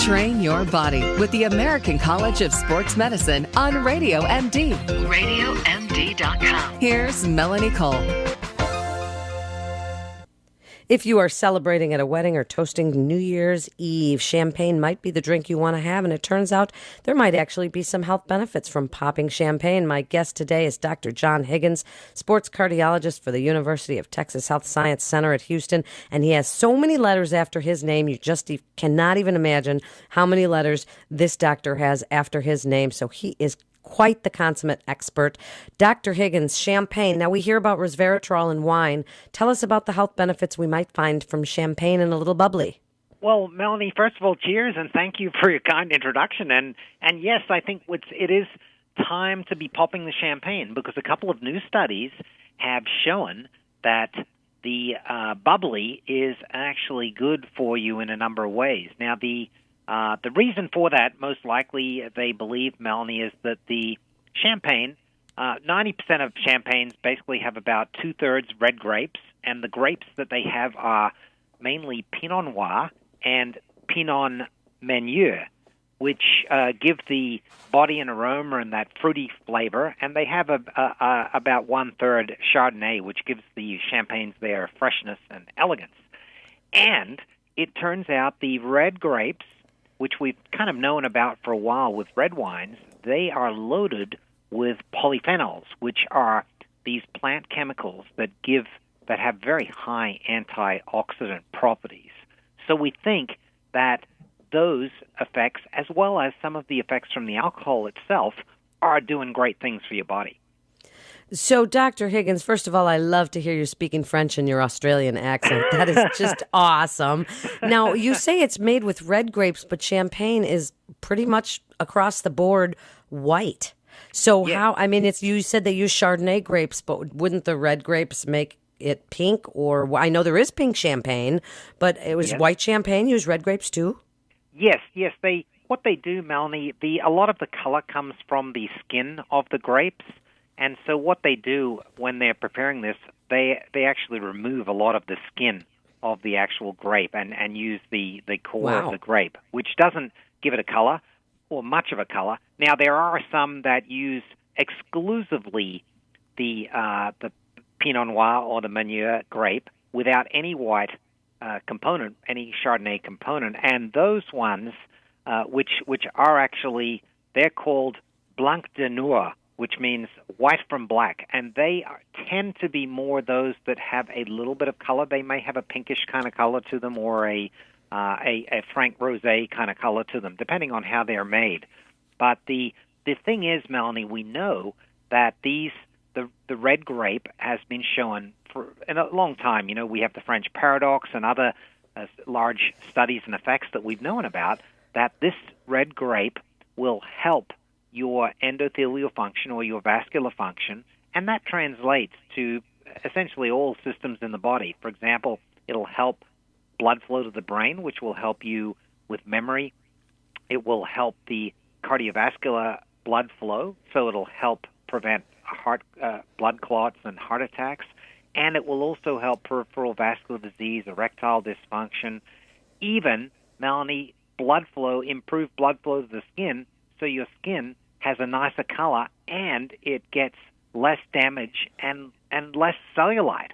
Train your body with the American College of Sports Medicine on Radio MD. RadioMD.com. Here's Melanie Cole. If you are celebrating at a wedding or toasting New Year's Eve, champagne might be the drink you want to have, and it turns out there might actually be some health benefits from popping champagne. My guest today is Dr. John Higgins, sports cardiologist for the University of Texas Health Science Center at Houston, and he has so many letters after his name, you just cannot even imagine how many letters this doctor has after his name, so he is quite the consummate expert. Dr. Higgins, champagne. Now, we hear about resveratrol in wine. Tell us about the health benefits we might find from champagne and a little bubbly. Well, Melanie, first of all, cheers, and thank you for your kind introduction. And yes, I think it is time to be popping the champagne because a couple of new studies have shown that the bubbly is actually good for you in a number of ways. Now, the reason for that, most likely, they believe, Melanie, is that the champagne, 90% of champagnes basically have about two-thirds red grapes, and the grapes that they have are mainly Pinot Noir and Pinot Meunier, which give the body an aroma and that fruity flavor, and they have about one-third Chardonnay, which gives the champagnes their freshness and elegance. And it turns out the red grapes, which we've kind of known about for a while with red wines, they are loaded with polyphenols, which are these plant chemicals that have very high antioxidant properties. So we think that those effects, as well as some of the effects from the alcohol itself, are doing great things for your body. So, Dr. Higgins, first of all, I love to hear you speaking French in your Australian accent. That is just awesome. Now, you say it's made with red grapes, but champagne is pretty much across the board white. So yeah. You said they use Chardonnay grapes, but wouldn't the red grapes make it pink? Or I know there is pink champagne, but it was white champagne use red grapes too? Yes. What they do, Melanie, a lot of the color comes from the skin of the grapes. And so what they do when they're preparing this, they actually remove a lot of the skin of the actual grape and use the core of the grape, which doesn't give it a color or much of a color. Now, there are some that use exclusively the Pinot Noir or the Meunier grape without any white component, any Chardonnay component. And those ones, which are actually, they're called Blanc de Noir, which means white from black, and they tend to be more those that have a little bit of color. They may have a pinkish kind of color to them or a frank rosé kind of color to them, depending on how they're made. But the thing is, Melanie, we know that the red grape has been shown for in a long time. You know, we have the French paradox and other large studies and effects that we've known about, that this red grape will help your endothelial function or your vascular function, and that translates to essentially all systems in the body. For example, it'll help blood flow to the brain, which will help you with memory. It will help the cardiovascular blood flow, so it'll help prevent blood clots and heart attacks, and it will also help peripheral vascular disease, erectile dysfunction, even, Melanie, improve blood flow to the skin, so your skin has a nicer color and it gets less damage and less cellulite.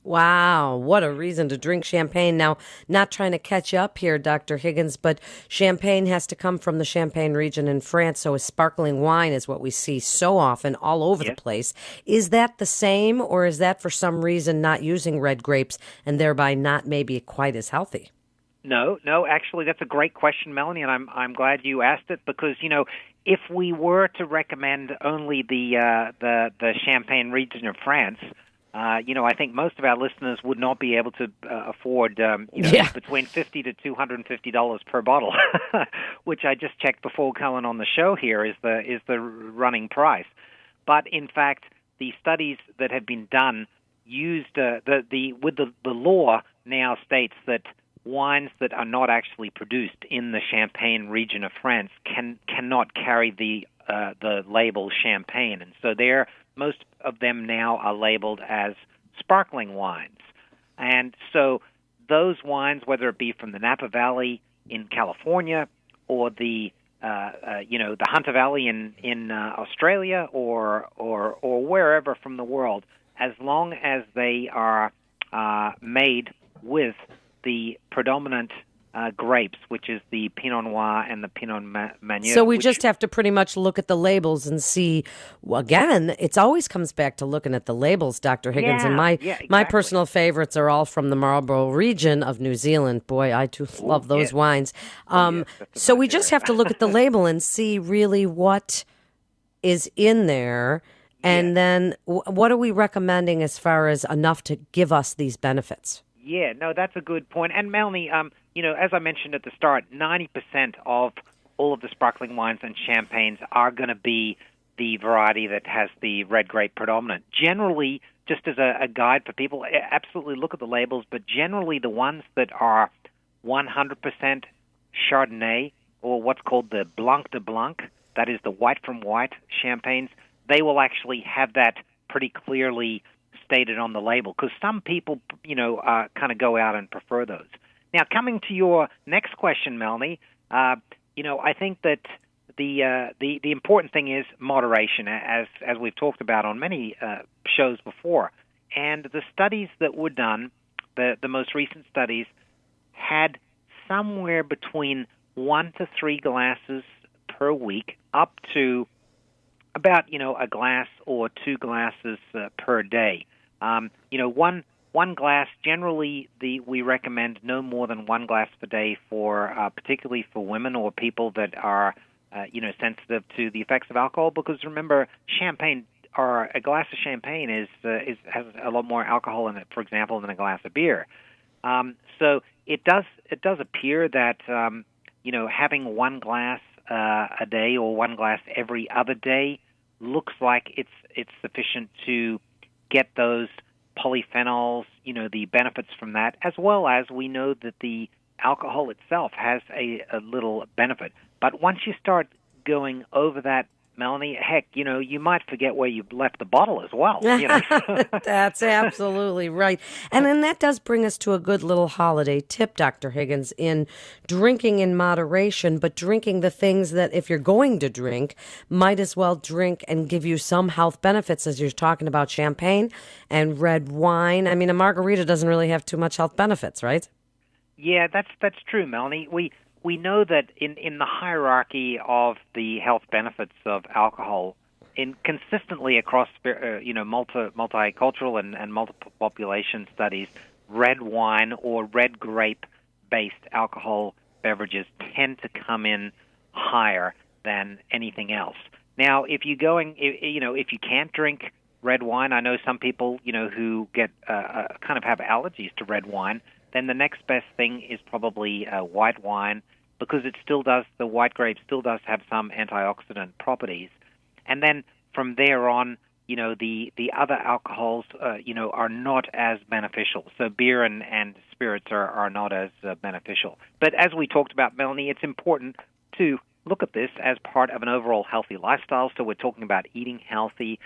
Wow, what a reason to drink champagne. Now, not trying to catch up here, Dr. Higgins, but champagne has to come from the Champagne region in France, so a sparkling wine is what we see so often all over the place. Is that the same, or is that for some reason not using red grapes and thereby not maybe quite as healthy? No, actually, that's a great question, Melanie, and I'm glad you asked it because, you know, if we were to recommend only the Champagne region of France, I think most of our listeners would not be able to afford, between $50 to $250 per bottle, which I just checked before coming on the show here is the running price. But in fact, the studies that have been done used the law now states that wines that are not actually produced in the Champagne region of France cannot carry the label champagne, and so most of them now are labeled as sparkling wines. And so those wines, whether it be from the Napa Valley in California or the the Hunter Valley in Australia or wherever from the world, as long as they are made with the predominant grapes, which is the Pinot Noir and the Pinot Meunier. So we just have to pretty much look at the labels and see. Well, again, it always comes back to looking at the labels, Dr. Higgins. And my exactly. personal favorites are all from the Marlborough region of New Zealand. Boy, I too love those wines. So we just have to look at the label and see really what is in there. And then what are we recommending as far as enough to give us these benefits? Yeah, no, that's a good point. And Melanie, as I mentioned at the start, 90% of all of the sparkling wines and champagnes are going to be the variety that has the red grape predominant. Generally, just as a guide for people, absolutely look at the labels, but generally the ones that are 100% Chardonnay, or what's called the Blanc de Blanc, that is the white from white champagnes, they will actually have that pretty clearly stated on the label, because some people, kind of go out and prefer those. Now, coming to your next question, Melanie, I think that the important thing is moderation, as we've talked about on many shows before. And the studies that were done, the most recent studies, had somewhere between 1 to 3 glasses per week, up to about a glass or 2 glasses per day. One glass, generally we recommend no more than 1 glass per day for particularly for women or people that are sensitive to the effects of alcohol, because remember, champagne, or a glass of champagne has a lot more alcohol in it, for example, than a glass of beer. So it does appear that having 1 glass a day or 1 glass every other day looks like it's sufficient to get those polyphenols, the benefits from that, as well as we know that the alcohol itself has a little benefit. But once you start going over that, Melanie, heck, you might forget where you left the bottle as well. That's absolutely right. And then that does bring us to a good little holiday tip, Dr. Higgins, in drinking in moderation, but drinking the things that, if you're going to drink, might as well drink and give you some health benefits, as you're talking about champagne and red wine. I mean, a margarita doesn't really have too much health benefits, right? Yeah, that's true, Melanie. We know that in the hierarchy of the health benefits of alcohol, consistently across multicultural and multiple population studies, red wine or red grape-based alcohol beverages tend to come in higher than anything else. Now, if you can't drink red wine, I know some people who get kind of have allergies to red wine, then the next best thing is probably white wine, because the white grape still does have some antioxidant properties. And then from there on, the other alcohols, are not as beneficial. So beer and spirits are not as beneficial. But as we talked about, Melanie, it's important to look at this as part of an overall healthy lifestyle. So we're talking about eating healthy,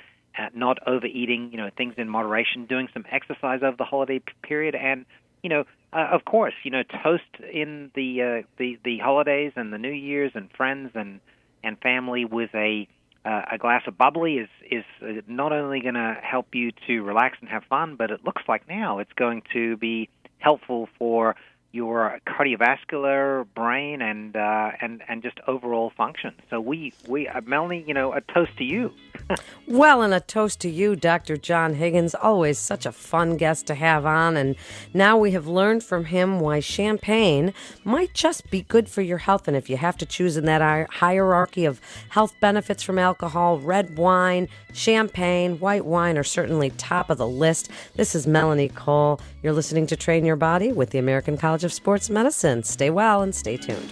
not overeating, things in moderation, doing some exercise over the holiday period, and of course, toast in the holidays and the New Year's and friends and family with a glass of bubbly is not only going to help you to relax and have fun, but it looks like now it's going to be helpful for your cardiovascular, brain, and just overall function. So we Melanie, a toast to you. Well, and a toast to you, Dr. John Higgins. Always such a fun guest to have on. And now we have learned from him why champagne might just be good for your health. And if you have to choose in that hierarchy of health benefits from alcohol, red wine, champagne, white wine are certainly top of the list. This is Melanie Cole. You're listening to Train Your Body with the American College of Sports Medicine. Stay well and stay tuned.